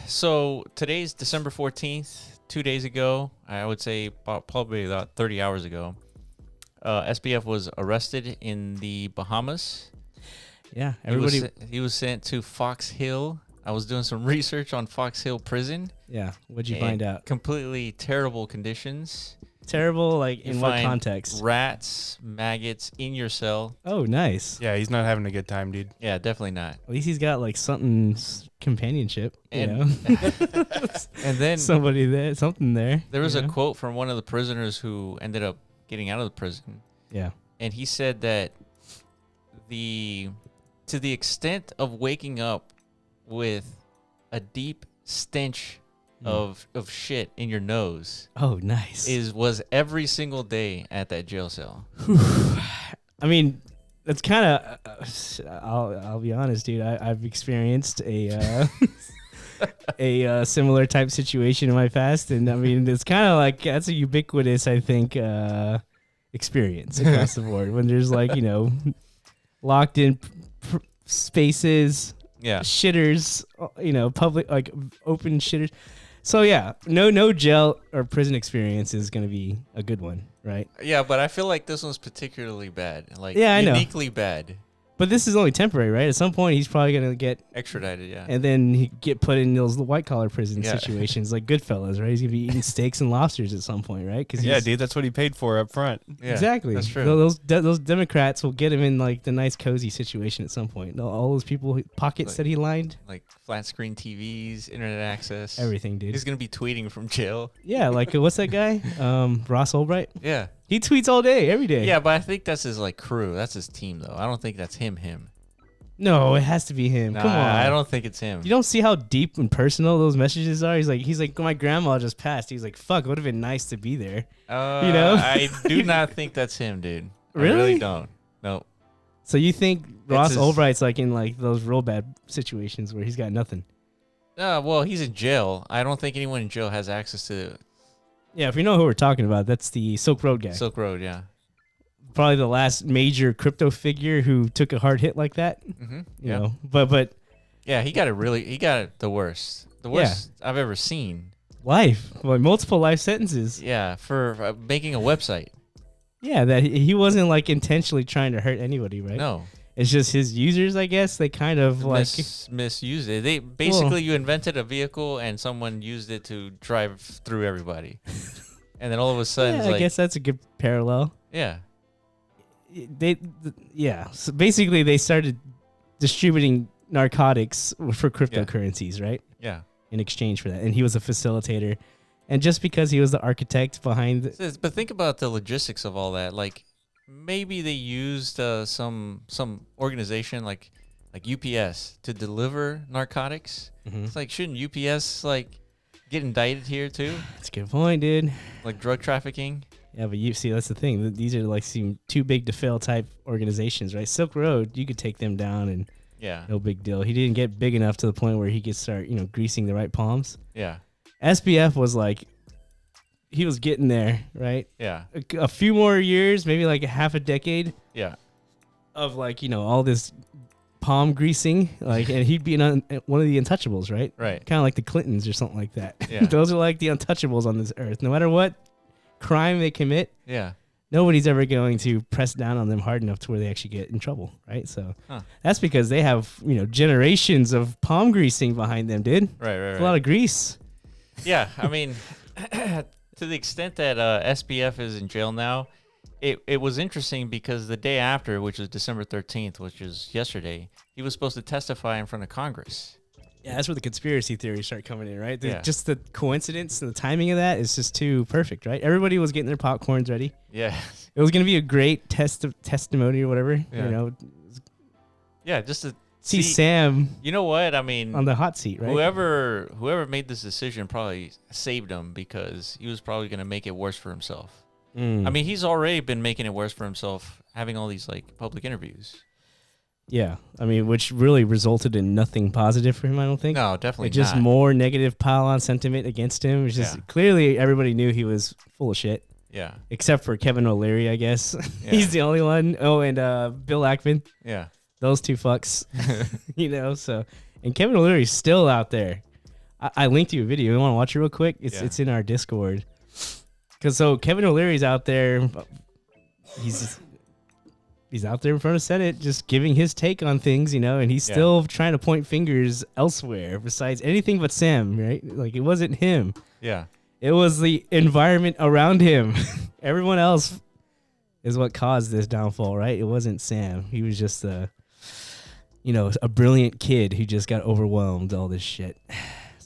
So today's December 14th. 2 days ago, I would say probably about 30 hours ago, SBF was arrested in the Bahamas. Yeah, He was sent to Fox Hill. I was doing some research on Fox Hill prison. Yeah, what'd you find out? Completely terrible conditions. Terrible, like You in what find context? Rats, maggots in your cell. Oh, nice. Yeah, he's not having a good time, dude. Yeah, definitely not. At least he's got like companionship, you know. And then something there. There was a quote from one of the prisoners who ended up getting out of the prison. Yeah. And he said that to the extent of waking up with a deep stench of shit in your nose. Oh, nice. Was every single day at that jail cell. I mean, that's kind of. I'll be honest, dude. I've experienced a similar type situation in my past, and I mean, it's kind of like that's a ubiquitous, I think, experience across the board. When there's like locked in spaces, shitters, public like open shitters. So yeah, no jail or prison experience is gonna be a good one, right? Yeah, but I feel like this one's particularly bad, like uniquely bad. But this is only temporary, right? At some point, he's probably gonna get extradited, yeah, and then he get put in those white collar prison situations, like Goodfellas, right? He's gonna be eating steaks and lobsters at some point, right? Dude, that's what he paid for up front. Yeah, exactly. That's true. Those Democrats will get him in like the nice cozy situation at some point. All those people pockets that he lined, like flat screen TVs, internet access, everything, dude. He's gonna be tweeting from jail. Yeah, like what's that guy? Ross Ulbright. Yeah. He tweets all day, every day. Yeah, but I think that's his like crew. That's his team, though. I don't think that's him. No, it has to be him. Nah, Come on. I don't think it's him. You don't see how deep and personal those messages are? He's like, my grandma just passed. He's like, fuck, it would have been nice to be there. I do not think that's him, dude. Really? I really don't. No. So you think Ross Ulbright's like in like those real bad situations where he's got nothing? Well, he's in jail. I don't think anyone in jail has access to. Yeah, if you know who we're talking about, that's the Silk Road guy. Silk Road, yeah. Probably the last major crypto figure who took a hard hit like that. Mm-hmm. You know, but yeah, he got it the worst I've ever seen. Life, like multiple life sentences. Yeah, for making a website. Yeah, that he wasn't like intentionally trying to hurt anybody, right? No. It's just his users, I guess. They kind of misused it. They basically you invented a vehicle and someone used it to drive through everybody, and then all of a sudden, I guess that's a good parallel. Yeah. So basically, they started distributing narcotics for cryptocurrencies, right? Yeah. In exchange for that, and he was a facilitator, and just because he was the architect behind. But think about the logistics of all that, like. Maybe they used some organization like UPS to deliver narcotics. Mm-hmm. It's like, shouldn't UPS like get indicted here too? That's a good point, dude. Like drug trafficking. Yeah, but you see, that's the thing. These are like seem too big to fail type organizations, right? Silk Road, you could take them down and no big deal. He didn't get big enough to the point where he could start, greasing the right palms. Yeah. SBF was like. He was getting there, right? Yeah. A few more years, maybe like a half a decade. Yeah. Of like, all this palm greasing, like, and he'd be one of the untouchables, right? Right. Kind of like the Clintons or something like that. Yeah. Those are like the untouchables on this earth. No matter what crime they commit, nobody's ever going to press down on them hard enough to where they actually get in trouble, right? So that's because they have, generations of palm greasing behind them, dude. Right. A lot of grease. Yeah, I mean. To the extent that SBF is in jail now, it was interesting because the day after, which was December 13th, which is yesterday, he was supposed to testify in front of Congress. Yeah, that's where the conspiracy theories start coming in, right? Just the coincidence and the timing of that is just too perfect, right? Everybody was getting their popcorns ready. Yeah. It was going to be a great testimony or whatever, Yeah, just to see Sam. You know what? I mean, on the hot seat, right? Whoever made this decision probably saved him because he was probably going to make it worse for himself. I mean, he's already been making it worse for himself having all these like public interviews. Yeah, I mean, which really resulted in nothing positive for him, I don't think. No, definitely not. Just more negative pile-on sentiment against him. Which is clearly everybody knew he was full of shit. Yeah. Except for Kevin O'Leary, I guess. Yeah. He's the only one. Oh, and Bill Ackman. Yeah. Those two fucks. So. And Kevin O'Leary's still out there. I linked you a video. You want to watch it real quick? It's in our Discord. Because so Kevin O'Leary's out there. He's out there in front of Senate just giving his take on things, and he's still trying to point fingers elsewhere besides anything but Sam, right? Like, it wasn't him. Yeah. It was the environment around him. Everyone else is what caused this downfall, right? It wasn't Sam. He was just a brilliant kid who just got overwhelmed all this shit.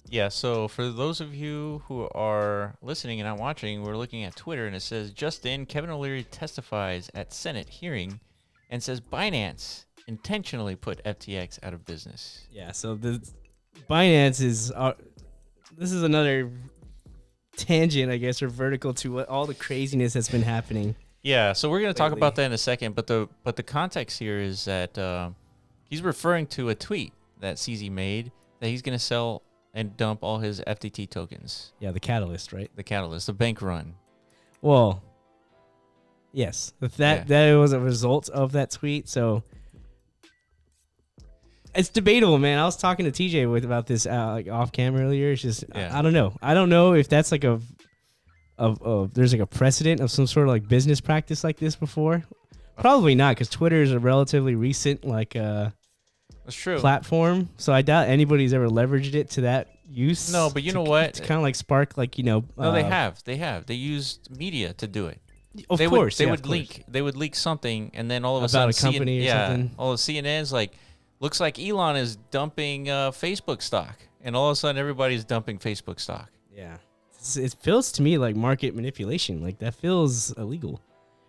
Yeah, so for those of you who are listening and not watching, we're looking at Twitter, and it says, just in, Kevin O'Leary testifies at Senate hearing and says Binance intentionally put FTX out of business. Yeah, so the Binance is this is another tangent, I guess, or vertical to what all the craziness that's been happening. Yeah, so we're going to talk about that in a second, but the context here is that he's referring to a tweet that CZ made that he's going to sell and dump all his FTT tokens. Yeah, the catalyst, right? The catalyst, the bank run. Well, yes, that was a result of that tweet. So it's debatable, man. I was talking to TJ about this like off camera earlier. It's just I don't know. I don't know if that's like there's like a precedent of some sort of like business practice like this before. Probably not, because Twitter is a relatively recent that's true. platform. So I doubt anybody's ever leveraged it to that use. No, but you know what? It's kind of like spark, like No, they have. They used media to do it. Of They course, would leak something, and then all of a sudden, about a company or something. all of CNN's like, looks like Elon is dumping Facebook stock, and all of a sudden everybody's dumping Facebook stock. Yeah, it feels to me like market manipulation. Like, that feels illegal.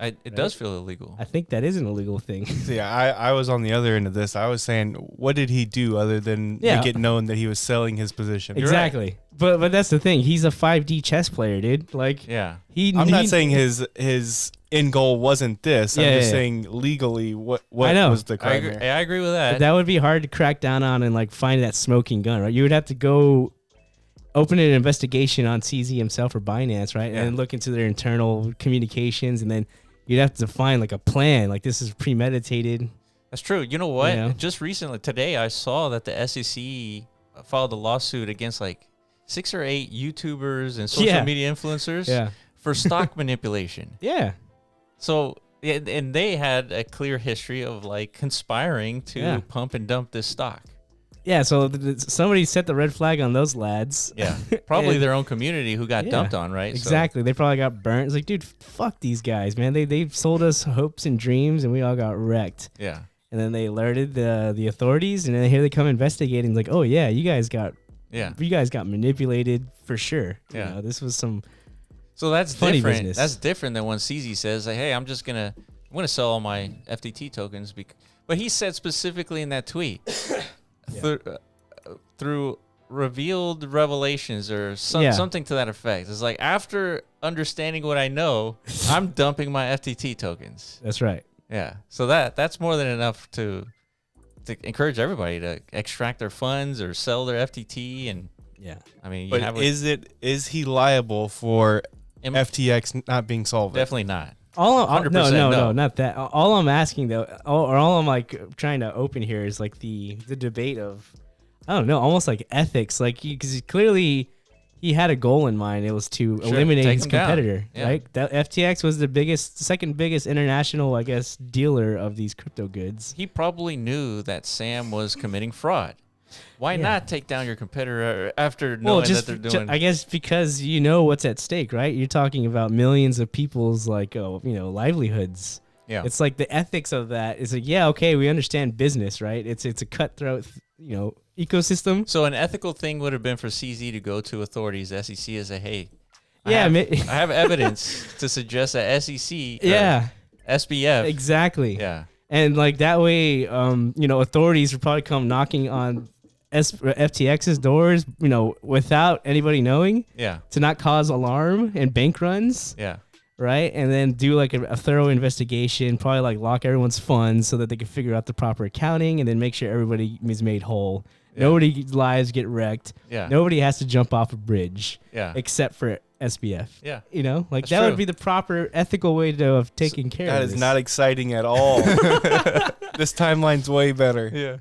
It does feel illegal. I think that is an illegal thing. Yeah, I was on the other end of this. I was saying, what did he do other than make it known that he was selling his position? Exactly. Right. But that's the thing. He's a 5D chess player, dude. Like, I'm not saying his end goal wasn't this. I'm just saying legally what was the crime here. I agree with that. But that would be hard to crack down on and like find that smoking gun, right? You would have to go open an investigation on CZ himself or Binance, right? Yeah. And look into their internal communications, and then you'd have to define like a plan. Like, this is premeditated. That's true. You know what? Just recently, today, I saw that the SEC filed a lawsuit against like 6 or 8 YouTubers and social media influencers for stock manipulation. Yeah. So, and they had a clear history of like conspiring to pump and dump this stock. Yeah, so somebody set the red flag on those lads. Yeah, probably their own community who got dumped on, right? Exactly. So they probably got burnt. It's like, dude, fuck these guys, man. They've sold us hopes and dreams, and we all got wrecked. Yeah. And then they alerted the authorities, and then here they come investigating. Like, oh yeah, you guys got manipulated for sure. Yeah, this was some. So that's funny different. Business. That's different than when CZ says, like, "Hey, I'm gonna sell all my FTT tokens." But he said specifically in that tweet. Through revealed revelations or something to that effect. It's like, after understanding what I know, I'm dumping my FTT tokens. That's right. Yeah. So that's more than enough to encourage everybody to extract their funds or sell their FTT. And I mean, is he liable for FTX not being solved? Definitely not. No, not that. All I'm asking though, all I'm like trying to open here is like the debate of, I don't know, almost like ethics, like, because clearly he had a goal in mind. It was to eliminate his competitor, right? That FTX was the second biggest international, I guess, dealer of these crypto goods. He probably knew that Sam was committing fraud. Why not take down your competitor after knowing that they're doing? I guess because you know what's at stake, right? You're talking about millions of people's livelihoods. Yeah, it's like the ethics of that is like, okay, we understand business, right? It's a cutthroat, ecosystem. So an ethical thing would have been for CZ to go to authorities, SEC, and say, hey, I have evidence to suggest that SEC, SBF, exactly, yeah. And like that way, authorities would probably come knocking on FTX's doors, without anybody knowing. Yeah. To not cause alarm and bank runs. Yeah. Right. And then do like a thorough investigation, probably like lock everyone's funds so that they can figure out the proper accounting, and then make sure everybody is made whole. Yeah. Nobody's lives get wrecked. Yeah. Nobody has to jump off a bridge. Yeah. Except for SBF. Yeah. That's that would be the proper ethical way of taking care of this. That is not exciting at all. This timeline's way better. Yeah.